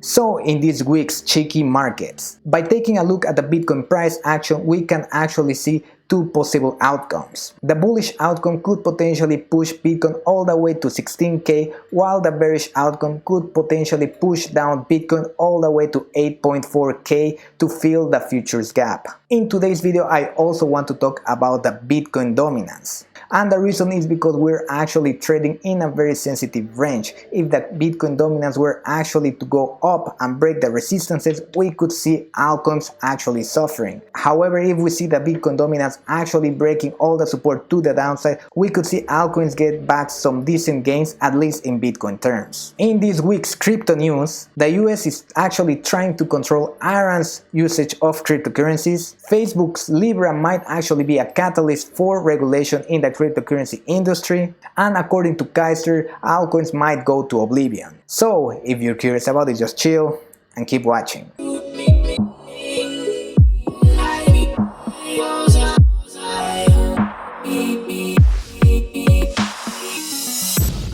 So in this week's cheeky markets, by taking a look at the Bitcoin price action, we can actually see two possible outcomes. The bullish outcome could potentially push Bitcoin all the way to 16K, while the bearish outcome could potentially push down Bitcoin all the way to 8.4K to fill the futures gap. In today's video, I also want to talk about the Bitcoin dominance. And the reason is because we're actually trading in a very sensitive range. If the Bitcoin dominance were actually to go up and break the resistances, we could see altcoins actually suffering. However, if we see the Bitcoin dominance actually breaking all the support to the downside, we could see altcoins get back some decent gains, at least in Bitcoin terms. In this week's crypto news, the US is actually trying to control Iran's usage of cryptocurrencies. Facebook's Libra might actually be a catalyst for regulation in the cryptocurrency industry, and according to Kaiser, altcoins might go to oblivion. So if you're curious about it, just chill and keep watching.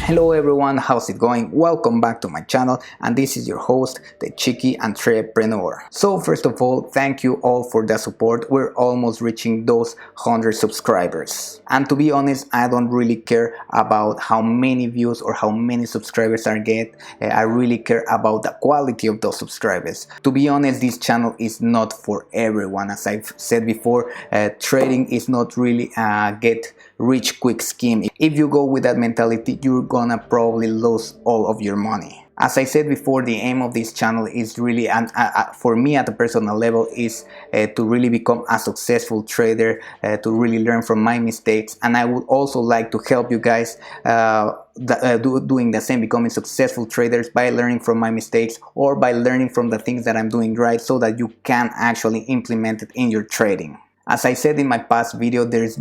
Hello everyone, how's it going? Welcome back to my channel, and this is your host, the Cheeky Entrepreneur. So first of all, thank you all for the support. We're almost reaching those 100 subscribers. And to be honest, I don't really care about how many views or how many subscribers I get. I really care about the quality of those subscribers. To be honest, this channel is not for everyone. As I've said before, trading is not really a get rich quick scheme. If you go with that mentality, you're gonna probably lose all of your money. As I said before, the aim of this channel is really, and for me at a personal level, is to really become a successful trader, to really learn from my mistakes. And I would also like to help you guys doing the same, becoming successful traders by learning from my mistakes or by learning from the things that I'm doing right, so that you can actually implement it in your trading. As I said in my past video, there's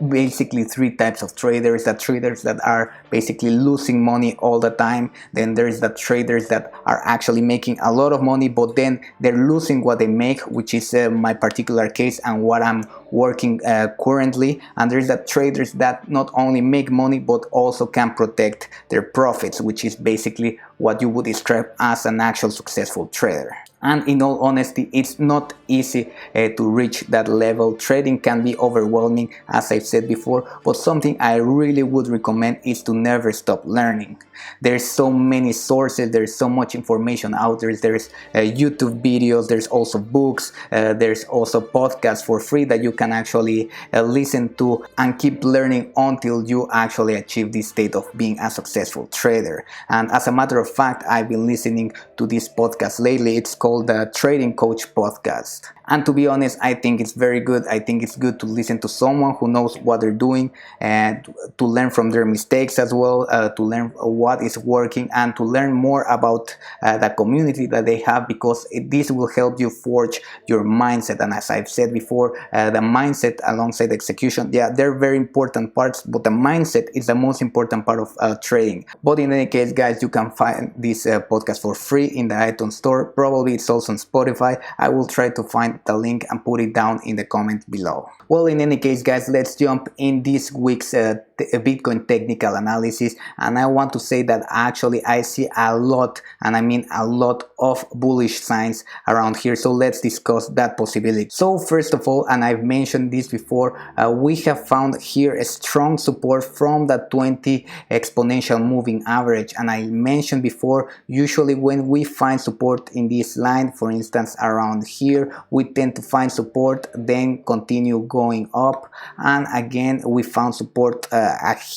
basically three types of traders. The traders that are basically losing money all the time. Then there's the traders that are actually making a lot of money, but then they're losing what they make, which is my particular case and what I'm working currently. And there's the traders that not only make money, but also can protect their profits, which is basically what you would describe as an actual successful trader. And in all honesty, it's not easy to reach that level. Trading can be overwhelming, as I've said before, but something I really would recommend is to never stop learning. There's so many sources, there's so much information out there. There's YouTube videos, there's also books, there's also podcasts for free that you can actually listen to and keep learning until you actually achieve this state of being a successful trader. And as a matter of fact, I've been listening to this podcast lately. It's called the Trading Coach Podcast. And to be honest, I think it's very good. I think it's good to listen to someone who knows what they're doing and to learn from their mistakes as well, to learn what is working and to learn more about the community that they have, because this will help you forge your mindset. And as I've said before, the mindset alongside execution, yeah, they're very important parts, but the mindset is the most important part of trading. But in any case, guys, you can find this podcast for free in the iTunes store. Probably it's also on Spotify. I will try to find the link and put it down in the comment below. Well, in any case, guys, let's jump in this week's Bitcoin technical analysis. And I want to say that actually I see a lot, and I mean a lot, of bullish signs around here. So let's discuss that possibility. So first of all, and I've mentioned this before, we have found here a strong support from the 20 exponential moving average. And I mentioned before, usually when we find support in this line, for instance around here, we tend to find support, then continue going up, and again we found support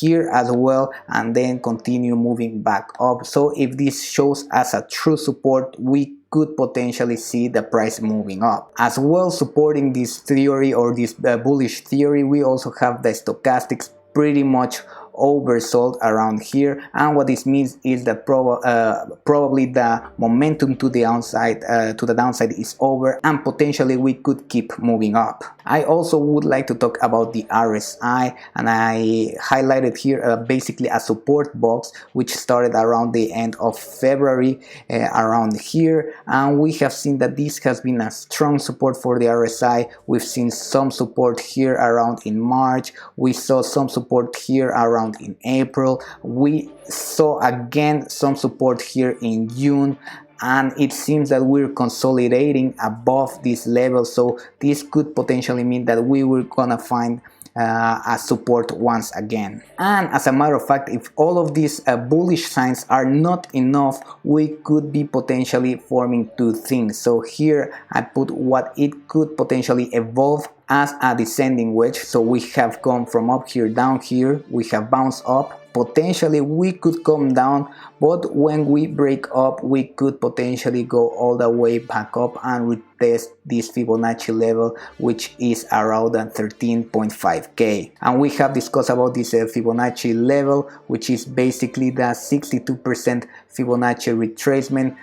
here as well, and then continue moving back up. So if this shows as a true support, we could potentially see the price moving up. As well, supporting this theory or this bullish theory, we also have the stochastics pretty much oversold around here, and what this means is that probably the momentum to the downside is over, and potentially we could keep moving up. I also would like to talk about the RSI, and I highlighted here basically a support box which started around the end of February around here, and we have seen that this has been a strong support for the RSI. We've seen some support here around in March, we saw some support here around in April, we saw again some support here in June, and it seems that we're consolidating above this level, so this could potentially mean that we were gonna find a support once again. And as a matter of fact, if all of these bullish signs are not enough, we could be potentially forming two things. So here I put what it could potentially evolve as a descending wedge. So we have gone from up here down here, we have bounced up, potentially we could come down, but when we break up we could potentially go all the way back up and retest this Fibonacci level, which is around 13.5k. And we have discussed about this Fibonacci level, which is basically the 62% Fibonacci retracement,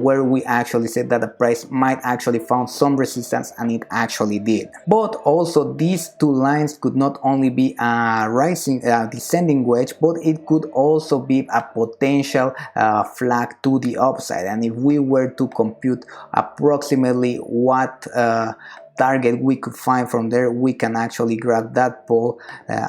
where we actually said that the price might actually found some resistance, and it actually did. But also these two lines could not only be a rising descending wedge, but it could also be a potential flag to the upside. And if we were to compute approximately what target we could find from there, we can actually grab that pole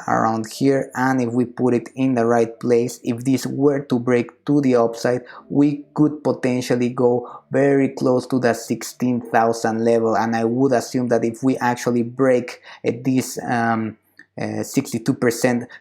around here, and if we put it in the right place, if this were to break to the upside, we could potentially go very close to the 16,000 level. And I would assume that if we actually break this 62%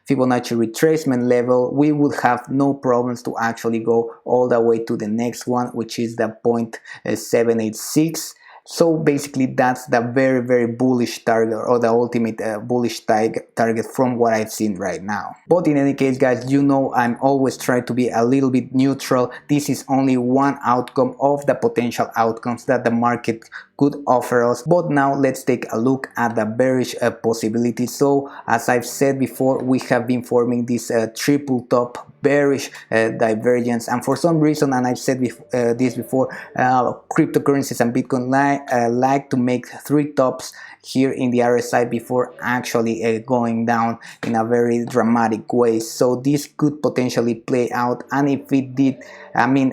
Fibonacci retracement level, we would have no problems to actually go all the way to the next one, which is the 0.786. So basically that's the very bullish target, or the ultimate bullish target from what I've seen right now. But in any case, guys, you know I'm always trying to be a little bit neutral. This is only one outcome of the potential outcomes that the market could offer us. But now let's take a look at the bearish possibilities. So as I've said before, we have been forming this triple top bearish divergence, and for some reason, and I've said this before, cryptocurrencies and Bitcoin like to make three tops here in the RSI before actually going down in a very dramatic way. So this could potentially play out, and if it did, I mean,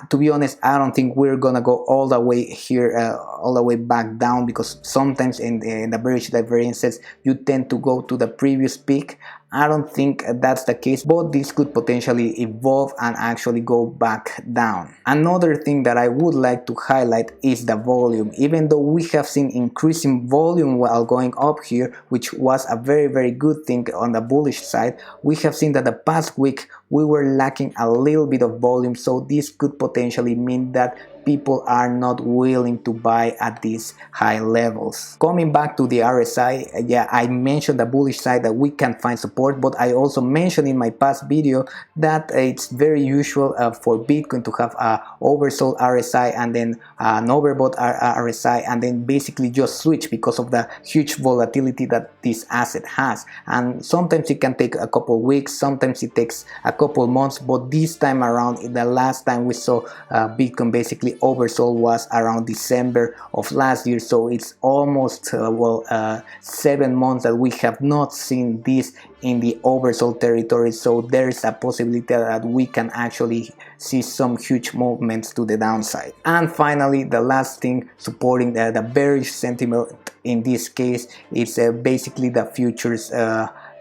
to be honest, I don't think we're gonna go all the way here, all the way back down, because sometimes in the bearish divergences you tend to go to the previous peak. I don't think that's the case, but this could potentially evolve and actually go back down. Another thing that I would like to highlight is the volume. Even though we have seen increasing volume while going up here, which was a very good thing on the bullish side, we have seen that the past week we were lacking a little bit of volume, so this could potentially mean that people are not willing to buy at these high levels. Coming back to the RSI, yeah, I mentioned the bullish side that we can find support, but I also mentioned in my past video that it's very usual for Bitcoin to have a oversold RSI and then an overbought RSI, and then basically just switch because of the huge volatility that this asset has. And sometimes it can take a couple weeks, sometimes it takes a couple months, but this time around, the last time we saw Bitcoin basically oversold was around December of last year. So it's almost 7 months that we have not seen this in the oversold territory. So there's a possibility that we can actually see some huge movements to the downside. And finally, the last thing supporting the bearish sentiment in this case is basically the futures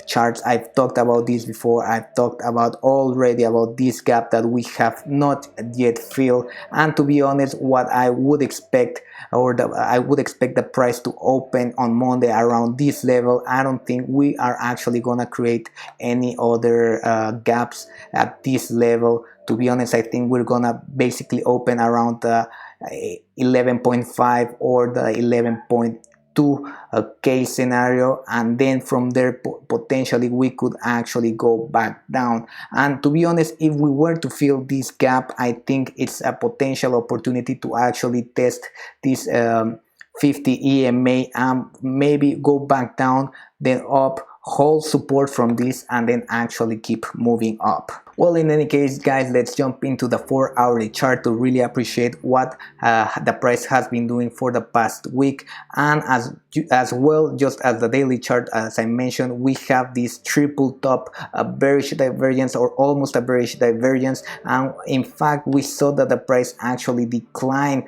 charts. I've talked about this before. I've talked about already about this gap that we have not yet filled, and to be honest, what I would expect, or I would expect the price to open on Monday around this level. I don't think we are actually gonna create any other gaps at this level. To be honest, I think we're gonna basically open around the 11.5 or the 11.2 case scenario, and then from there potentially we could actually go back down. And to be honest, if we were to fill this gap, I think it's a potential opportunity to actually test this 50 EMA and maybe go back down, then up, hold support from this, and then actually keep moving up. Well, in any case, guys, let's jump into the 4-hourly chart to really appreciate what the price has been doing for the past week. And as well, just as the daily chart, as I mentioned, we have this triple top bearish divergence, or almost a bearish divergence. And in fact, we saw that the price actually declined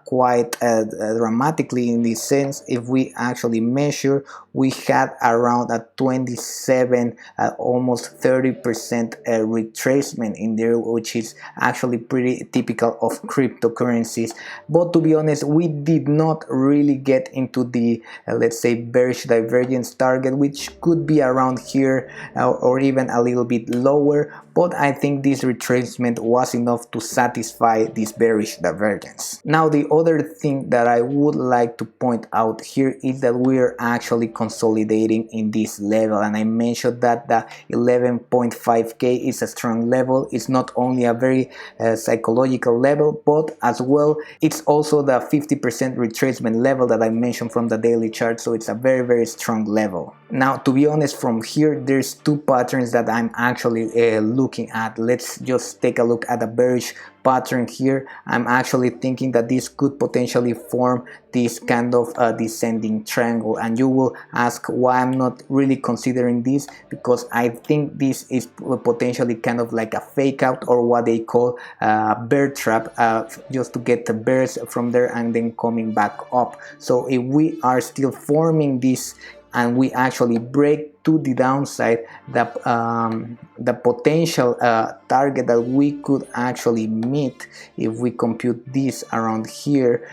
quite dramatically. In this sense, if we actually measure, we had around a 27, almost 30% retracement in there, which is actually pretty typical of cryptocurrencies. But to be honest, we did not really get into the let's say bearish divergence target, which could be around here or even a little bit lower, but I think this retracement was enough to satisfy this bearish divergence. Now the other thing that I would like to point out here is that we are actually consolidating in this level, and I mentioned that the 11.5k is a strong level. It's not only a very psychological level, but as well it's also the 50% retracement level that I mentioned from the daily chart, so it's a very strong level. Now to be honest, from here there's two patterns that I'm actually looking at. Let's just take a look at the bearish pattern here. I'm actually thinking that this could potentially form this kind of descending triangle, and you will ask why I'm not really considering this, because I think this is potentially kind of like a fake out, or what they call bear trap, just to get the bears from there and then coming back up. So if we are still forming this and we actually break to the downside, the potential target that we could actually meet if we compute this around here,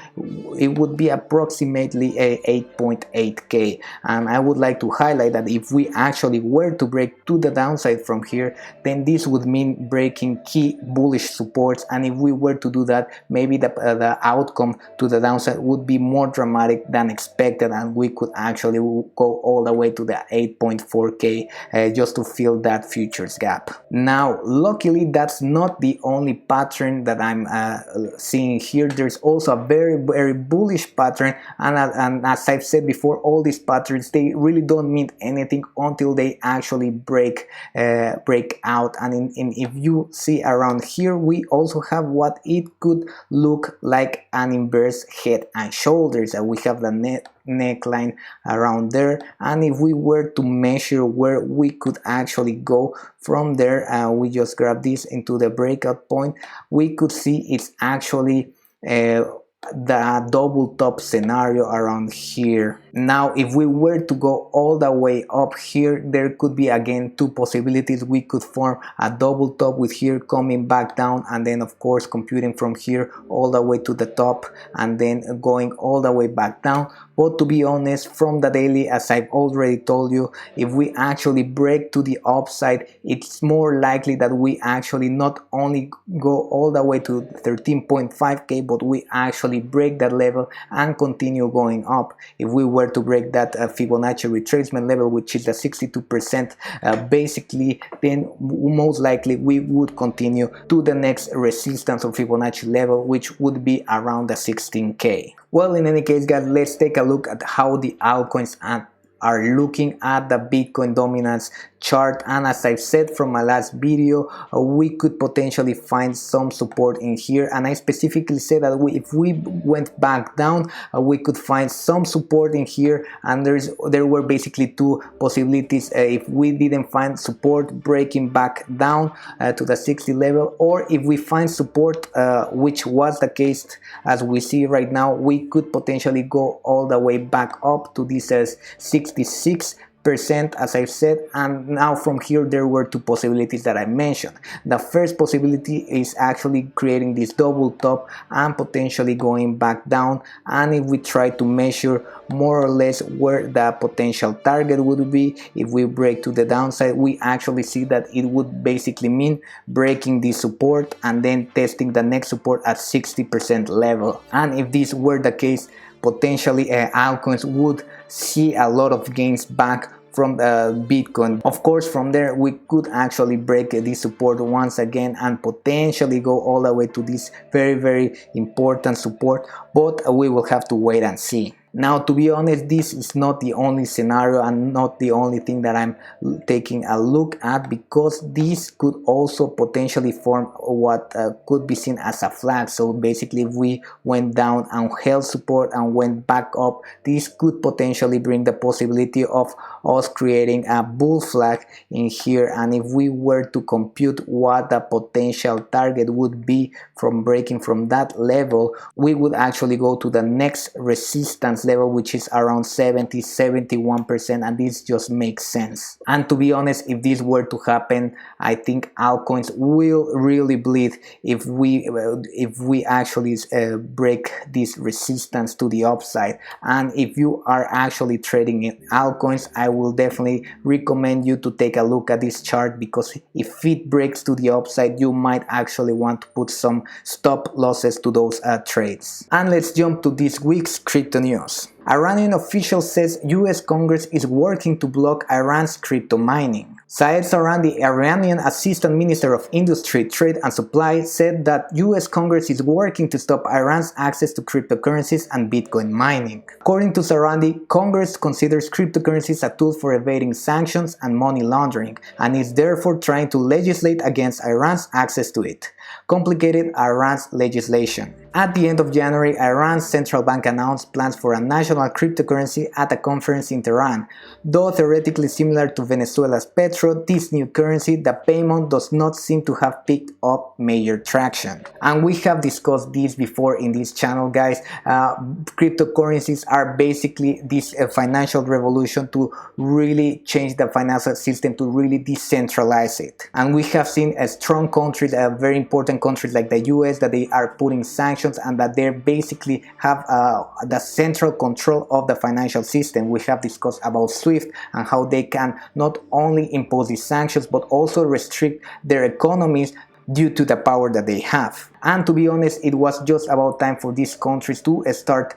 it would be approximately a 8.8k. And I would like to highlight that if we actually were to break to the downside from here, then this would mean breaking key bullish supports, and if we were to do that, maybe the outcome to the downside would be more dramatic than expected, and we could actually go all the way to the 8.4k just to fill that futures gap. Now luckily that's not the only pattern that I'm seeing here. There's also a very bullish pattern, and as I've said before, all these patterns, they really don't mean anything until they actually break out. And if you see around here, we also have what it could look like an inverse head and shoulders, and we have the neckline around there, and if we were to measure where we could actually go from there, we just grab this into the breakout point, we could see it's actually the double top scenario around here. Now if we were to go all the way up here, there could be again two possibilities. We could form a double top with here coming back down, and then of course computing from here all the way to the top and then going all the way back down. But to be honest, from the daily, as I've already told you, if we actually break to the upside, it's more likely that we actually not only go all the way to 13.5k, but we actually break that level and continue going up. If we were to break that Fibonacci retracement level, which is the 62% basically, then most likely we would continue to the next resistance of Fibonacci level, which would be around the 16k. Well, in any case guys, let's take a look at how the altcoins are looking at the Bitcoin dominance chart. And as I've said from my last video, we could potentially find some support in here, and I specifically said that if we went back down, we could find some support in here, and there were basically two possibilities. If we didn't find support, breaking back down to the 60 level, or if we find support, which was the case as we see right now, we could potentially go all the way back up to this 66%, as I've said. And now from here there were two possibilities that I mentioned. The first possibility is actually creating this double top and potentially going back down, and if we try to measure more or less where the potential target would be, if we break to the downside, we actually see that it would basically mean breaking this support and then testing the next support at 60% level. And if this were the case, potentially altcoins would see a lot of gains back from Bitcoin. Of course, from there we could actually break this support once again and potentially go all the way to this very important support, but we will have to wait and see. Now, to be honest, this is not the only scenario and not the only thing that I'm taking a look at, because this could also potentially form what could be seen as a flag. So basically, if we went down and held support and went back up, this could potentially bring the possibility of us creating a bull flag in here. And if we were to compute what the potential target would be from breaking from that level, we would actually go to the next resistance resistance level, which is around 70-71%, and this just makes sense. And to be honest, if this were to happen, I think altcoins will really bleed if we actually break this resistance to the upside. And if you are actually trading in altcoins, I will definitely recommend you to take a look at this chart, because if it breaks to the upside, you might actually want to put some stop losses to those trades. And let's jump to this week's crypto news. Iranian official says US Congress is working to block Iran's crypto mining. Saeed Saran, the Iranian Assistant Minister of Industry, Trade and Supply, said that US Congress is working to stop Iran's access to cryptocurrencies and Bitcoin mining. According to Sarandi, Congress considers cryptocurrencies a tool for evading sanctions and money laundering, and is therefore trying to legislate against Iran's access to it. Complicated Iran's legislation. At the end of January, Iran's central bank announced plans for a national cryptocurrency at a conference in Tehran. Though theoretically similar to Venezuela's petro, this new currency, the payment, does not seem to have picked up major traction. And we have discussed this before in this channel, guys. Cryptocurrencies are basically this financial revolution to really change the financial system, to really decentralize it. And we have seen a strong countries, very important countries like the US, that they are putting sanctions and that they basically have the central control of the financial system. We have discussed about SWIFT and how they can not only impose these sanctions but also restrict their economies due to the power that they have. And to be honest, it was just about time for these countries to start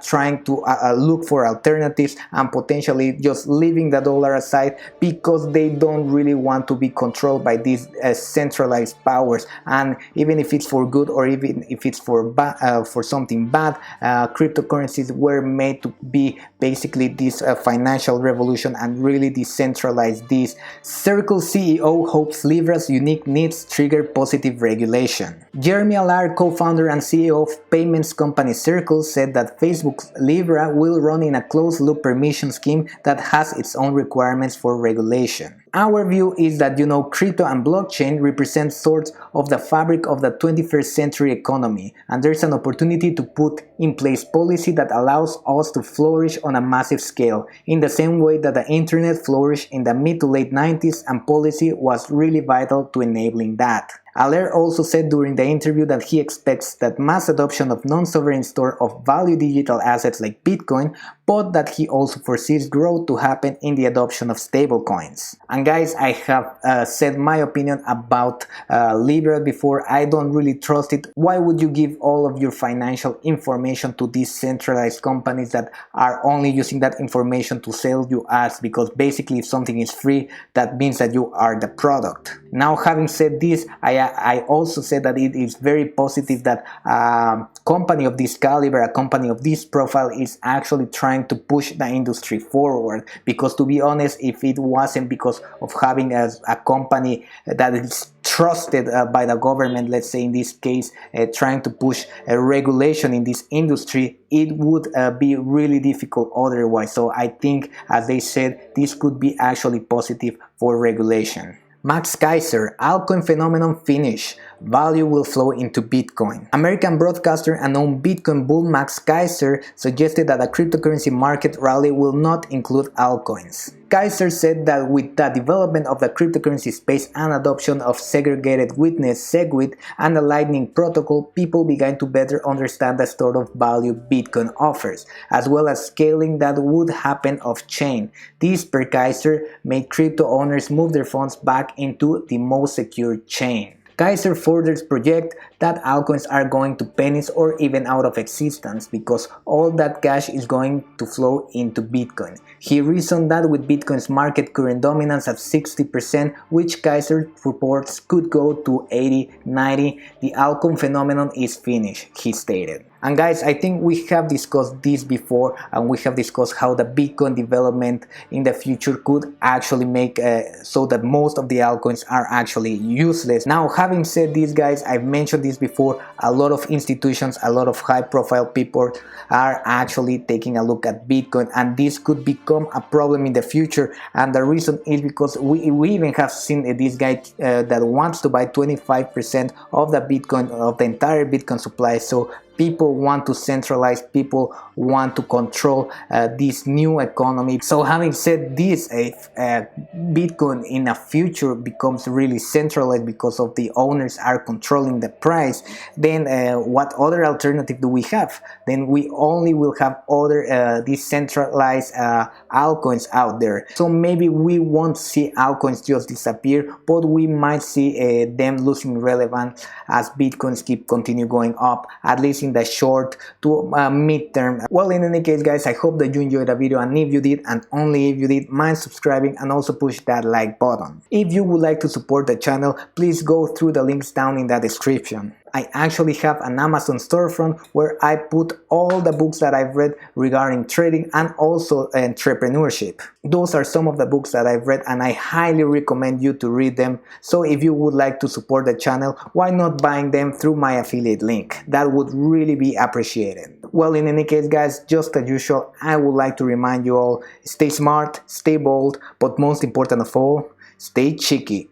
trying to look for alternatives and potentially just leaving the dollar aside, because they don't really want to be controlled by these centralized powers. And even if it's for good or even if it's for something bad, cryptocurrencies were made to be basically this financial revolution and really decentralize this. Circle CEO hopes Libra's unique needs trigger positive regulation. Jeremy Allard, co-founder and CEO of payments company Circle, said that Facebook's Libra will run in a closed-loop permission scheme that has its own requirements for regulation. Our view is that, crypto and blockchain represent sorts of the fabric of the 21st century economy, and there's an opportunity to put in place policy that allows us to flourish on a massive scale, in the same way that the internet flourished in the mid to late 90s, and policy was really vital to enabling that. Aller also said during the interview that he expects that mass adoption of non-sovereign store of value digital assets like Bitcoin, but that he also foresees growth to happen in the adoption of stablecoins. And guys, I have said my opinion about Libra before. I don't really trust it. Why would you give all of your financial information to these centralized companies that are only using that information to sell you ads? Because basically if something is free, that means that you are the product. Now, having said this, I also said that it is very positive that a company of this caliber, a company of this profile, is actually trying to push the industry forward. Because to be honest, if it wasn't because of having a company that is trusted by the government, let's say in this case, trying to push a regulation in this industry, it would be really difficult otherwise. So I think, as they said, this could be actually positive for regulation. Max Keiser, altcoin phenomenon finish. Value will flow into Bitcoin. American broadcaster and known Bitcoin bull Max Keiser suggested that a cryptocurrency market rally will not include altcoins. Keiser said that with the development of the cryptocurrency space and adoption of segregated witness SegWit and the Lightning protocol, people began to better understand the sort of value Bitcoin offers, as well as scaling that would happen off-chain. This, per Keiser, made crypto owners move their funds back into the most secure chain. Keiser further projects that altcoins are going to pennies or even out of existence because all that cash is going to flow into Bitcoin. He reasoned that with Bitcoin's market current dominance at 60%, which Keiser reports could go to 80-90, the altcoin phenomenon is finished, he stated. And guys, I think we have discussed this before, and we have discussed how the Bitcoin development in the future could actually make so that most of the altcoins are actually useless. Now, having said this, guys, I've mentioned this before, a lot of institutions, a lot of high-profile people are actually taking a look at Bitcoin, and this could become a problem in the future. And the reason is because we even have seen this guy that wants to buy 25% of the Bitcoin, of the entire Bitcoin supply. So People want to centralize, people want to control this new economy. So having said this, if Bitcoin in the future becomes really centralized because of the owners are controlling the price, then what other alternative do we have? Then we only will have other decentralized altcoins out there. So maybe we won't see altcoins just disappear, but we might see them losing relevance as Bitcoins continue going up, at least in the short to mid-term. Well, in any case, guys, I hope that you enjoyed the video, and if you did, and only if you did, mind subscribing and also push that like button. If you would like to support the channel, please go through the links down in the description. I actually have an Amazon storefront where I put all the books that I've read regarding trading and also entrepreneurship. Those are some of the books that I've read, and I highly recommend you to read them. So if you would like to support the channel, why not buying them through my affiliate link? That would really be appreciated. Well, in any case, guys, just as usual, I would like to remind you all, stay smart, stay bold, but most important of all, stay cheeky.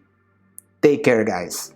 Take care, guys.